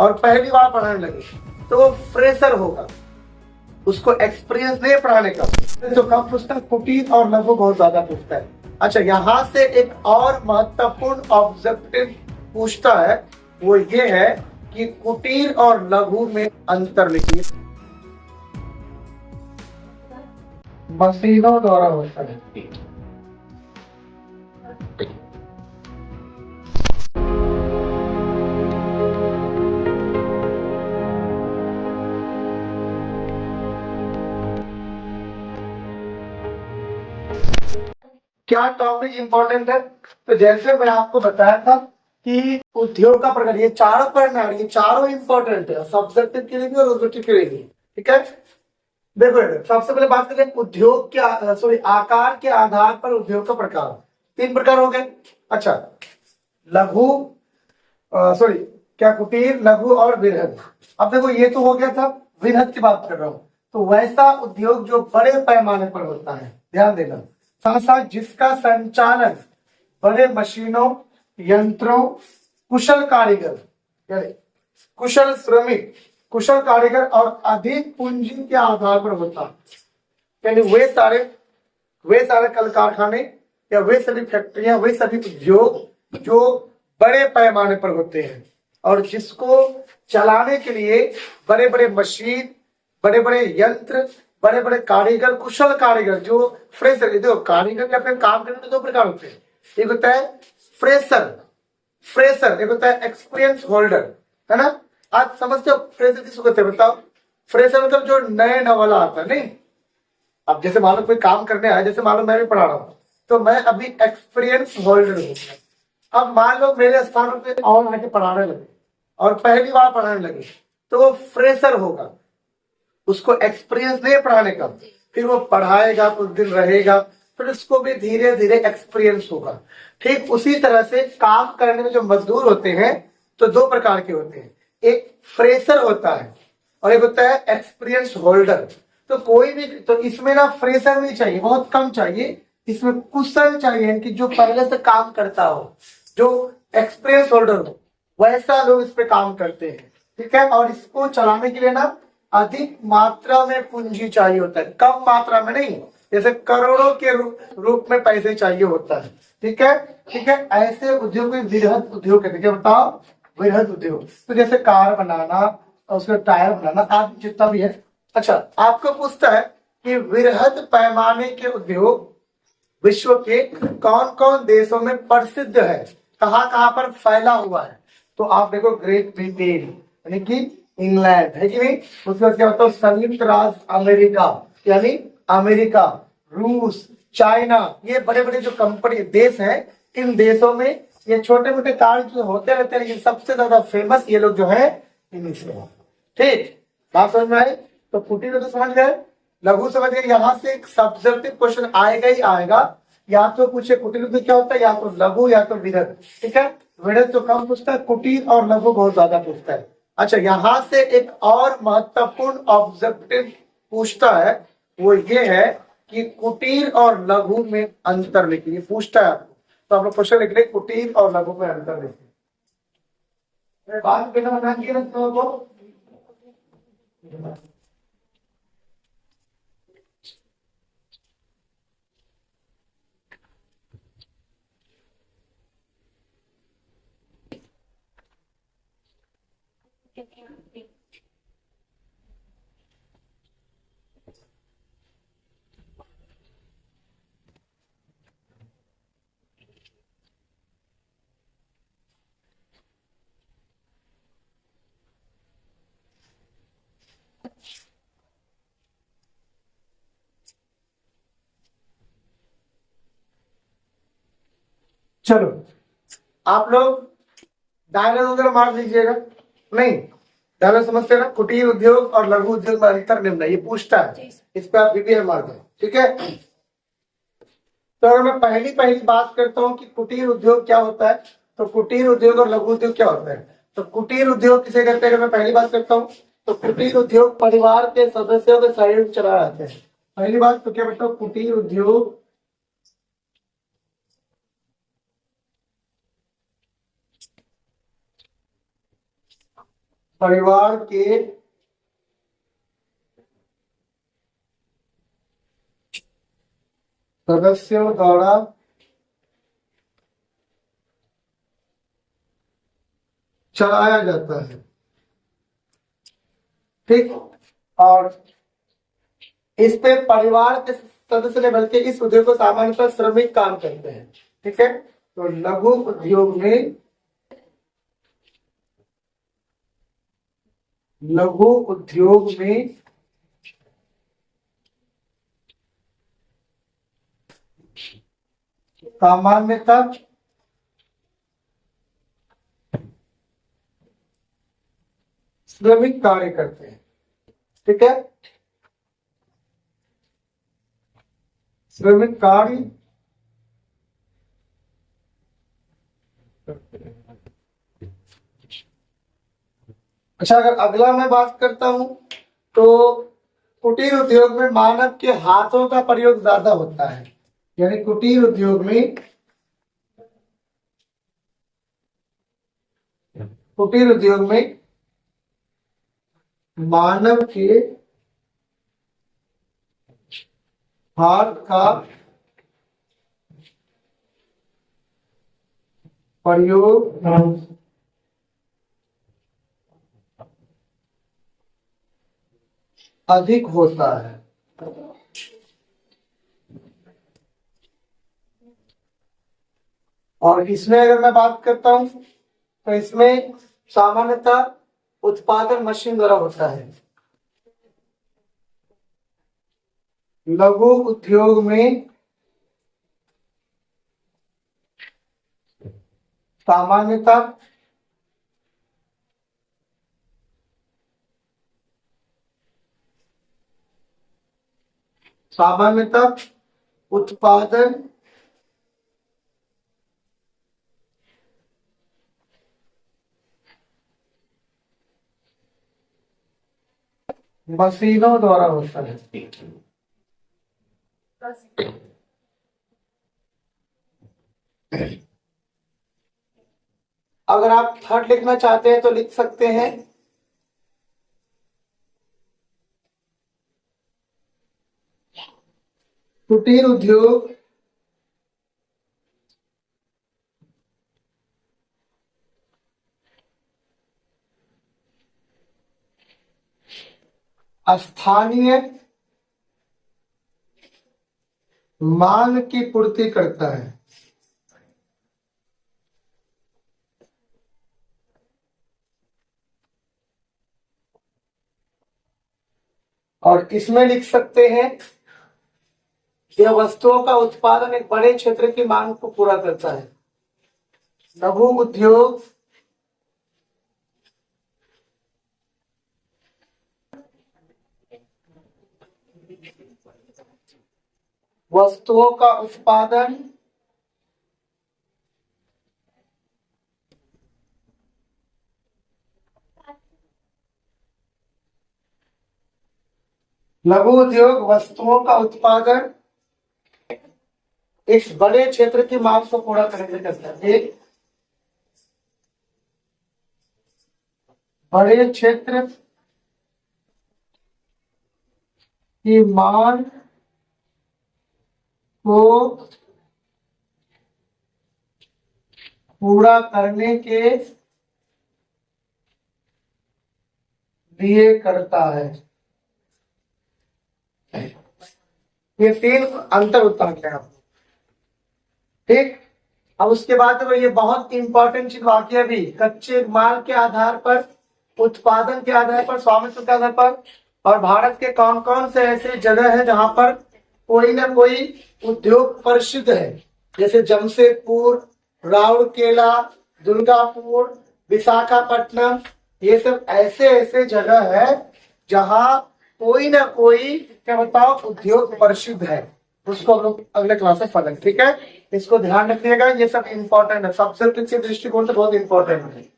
और पहली बार पढ़ाने लगे तो वो फ्रेशर होगा, उसको एक्सपीरियंस नहीं पढ़ाने का। तो कम पूछता है, कुटीर और लघु बहुत ज्यादा पूछता है। अच्छा, यहाँ से एक और महत्वपूर्ण ऑब्जेक्टिव पूछता है, वो ये है कि कुटीर और लघु में अंतर लिखिए। मशीनों द्वारा होता है। क्या टॉपिक इंपॉर्टेंट है? तो जैसे मैं आपको बताया था कि उद्योग का प्रकार, ये चारों पढ़ना है, ये चारों इंपॉर्टेंट है, सब्जेक्टिव के लिए भी और ऑब्जेक्टिव के लिए भी। ठीक है, देखो सबसे पहले बात करें उद्योग के सॉरी आकार के आधार पर उद्योग का प्रकार। 3 प्रकार हो गए। अच्छा, लघु सॉरी क्या कुटीर, लघु और वृहद। अब देखो ये तो हो गया था, वृहद की बात कर रहा हूं। तो वैसा उद्योग जो बड़े पैमाने पर होता है, ध्यान देना, साथ साथ जिसका संचालन बड़े मशीनों, यंत्रों, कुशल कारीगर यानी कुशल श्रमिक, कुशल कारीगर और अधिक पूंजी के आधार पर होता है। यानी वे सारे कल कारखाने या वे सभी फैक्ट्रियां, वे सभी उद्योग जो बड़े पैमाने पर होते हैं और जिसको चलाने के लिए बड़े बड़े मशीन, बड़े बड़े यंत्र, बड़े बड़े कारीगर, कुशल कारीगर जो फ्रेशर। देखो कारीगर के अपने काम करने के 2 प्रकार होते हैं, एक होता है फ्रेशर एक होता है एक्सपीरियंस होल्डर, है ना। आज समझते हो फ्रेशर किसको कहते हैं? बताओ। फ्रेशर मतलब जो नए नवाला आता है, नहीं। अब जैसे मान लो कोई काम करने आया, जैसे मान लो मैं भी पढ़ा रहा हूँ तो मैं अभी एक्सपीरियंस होल्डर हूँ। अब मान लो मेरे स्थान पे और आके पढ़ाने लगे और पहली बार पढ़ाने लगे तो वो फ्रेशर होगा, उसको एक्सपीरियंस नहीं पढ़ाने का। फिर वो पढ़ाएगा, कुछ दिन रहेगा, फिर उसको भी धीरे धीरे एक्सपीरियंस होगा। ठीक उसी तरह से काम करने में जो मजदूर होते हैं तो 2 प्रकार के होते हैं, एक फ्रेशर होता है और एक होता है एक्सपीरियंस होल्डर। तो कोई भी, तो इसमें ना फ्रेशर नहीं चाहिए, बहुत कम चाहिए, इसमें कुशल चाहिए कि जो पहले से काम करता हो, जो एक्सपीरियंस होल्डर हो, वैसा लोग इस पे काम करते हैं। ठीक है, और इसको चलाने के लिए ना अधिक मात्रा में पूंजी चाहिए होता है, कम मात्रा में नहीं, जैसे करोड़ों के रूप में पैसे चाहिए होता है। ठीक है, ठीक है, ऐसे उद्योग को वृहद उद्योग कहते हैं। बताओ, वृहद उद्योग। तो जैसे कार बनाना और उसका टायर बनाना आदि जितना भी है। अच्छा, आपको पूछता है कि वृहद पैमाने के उद्योग विश्व के कौन कौन देशों में प्रसिद्ध है, कहां कहां पर फैला हुआ है? तो आप देखो, ग्रेट ब्रिटेन यानी कि इंग्लैंड है कि नहीं, उसके बाद क्या बताओ, संयुक्त राज्य अमेरिका यानी अमेरिका, रूस, चाइना, ये बड़े बड़े जो कंपनी देश हैं, इन देशों में ये छोटे मोटे कार्य जो होते रहते हैं, लेकिन सबसे ज्यादा फेमस ये लोग जो है इन्हीं से। ठीक, बात समझ में आई? तो कुटीर तो समझ गए, लघु समझ गए। यहाँ से एक सब्जेक्टिव क्वेश्चन आएगा ही आएगा, या तो पूछे कुटीर उद्योग क्या होता है, या तो लघु या तो वृहद। ठीक है, वृहद तो कम पूछता है, कुटीर और लघु बहुत ज्यादा पूछता है। अच्छा, यहाँ से एक और महत्वपूर्ण ऑब्जेक्टिव पूछता है, वो ये है कि कुटीर और लघु में अंतर लिखिए, पूछता है आपको। तो आप लोग क्वेश्चन लिख रहे कुटीर और लघु में अंतर लिखिए। बात करना चलो, आप लोग डायलॉग वगैरह मार दीजिएगा। नहीं, डायलॉग समझते ना, कुटीर उद्योग और लघु उद्योग में अंतर निम्न, ये पूछता है, इस पर आप बीबीए मार दें। ठीक है, तो अगर मैं पहली पहली बात करता हूँ कि कुटीर उद्योग क्या होता है, तो कुटीर उद्योग और लघु उद्योग क्या होता है? तो कुटीर उद्योग किसे कहते हैं? अगर मैं पहली बात करता हूँ तो कुटीर उद्योग परिवार के सदस्यों के सहयोग चला जाते हैं। पहली बात तो क्या बताओ, कुटीर उद्योग परिवार के सदस्यों द्वारा चलाया जाता है। ठीक। और इस पे परिवार के सदस्य ने बल्कि इस उद्योग को सामान्यतः श्रमिक काम करते हैं। ठीक है, तो लघु उद्योग में सामान्यतः श्रमिक कार्य करते हैं। ठीक है, श्रमिक कार्य अच्छा, अगर अगला मैं बात करता हूं तो कुटीर उद्योग में मानव के हाथों का प्रयोग ज्यादा होता है। यानी कुटीर उद्योग में मानव के हाथ का प्रयोग अधिक होता है। और इसमें अगर मैं बात करता हूं तो इसमें सामान्यतः उत्पादन मशीन द्वारा होता है। लघु उद्योग में सामान्यतः उत्पादन मशीनों द्वारा होता है। अगर आप थर्ड लिखना चाहते हैं तो लिख सकते हैं। कुटीर उद्योग स्थानीय मांग की पूर्ति करता है। और इसमें लिख सकते हैं यह वस्तुओं का उत्पादन एक बड़े क्षेत्र की मांग को पूरा करता है। लघु उद्योग वस्तुओं का उत्पादन लघु उद्योग वस्तुओं का उत्पादन इस बड़े क्षेत्र की मांग को पूरा करने करता है। एक बड़े क्षेत्र की मांग को पूरा करने के लिए करता है। ये तीन अंतर उत्तर है आपको। ठीक। अब उसके बाद तो ये बहुत इंपॉर्टेंट चीज वाक्य भी, कच्चे माल के आधार पर, उत्पादन के आधार पर, स्वामित्व के आधार पर, और भारत के कौन कौन से ऐसे जगह है जहां पर कोई ना कोई उद्योग प्रसिद्ध है, जैसे जमशेदपुर, राउरकेला, दुर्गापुर, विशाखापट्टनम, ये सब ऐसे ऐसे जगह है जहां कोई ना कोई, क्या बताओ, उद्योग प्रसिद्ध है। उसको हम लोग अगले क्लास में पढ़ेंगे। ठीक है, इसको ध्यान रखिएगा, ये सब इंपॉर्टेंट है, सब्जेक्ट के दृष्टिकोण से बहुत इंपॉर्टेंट है।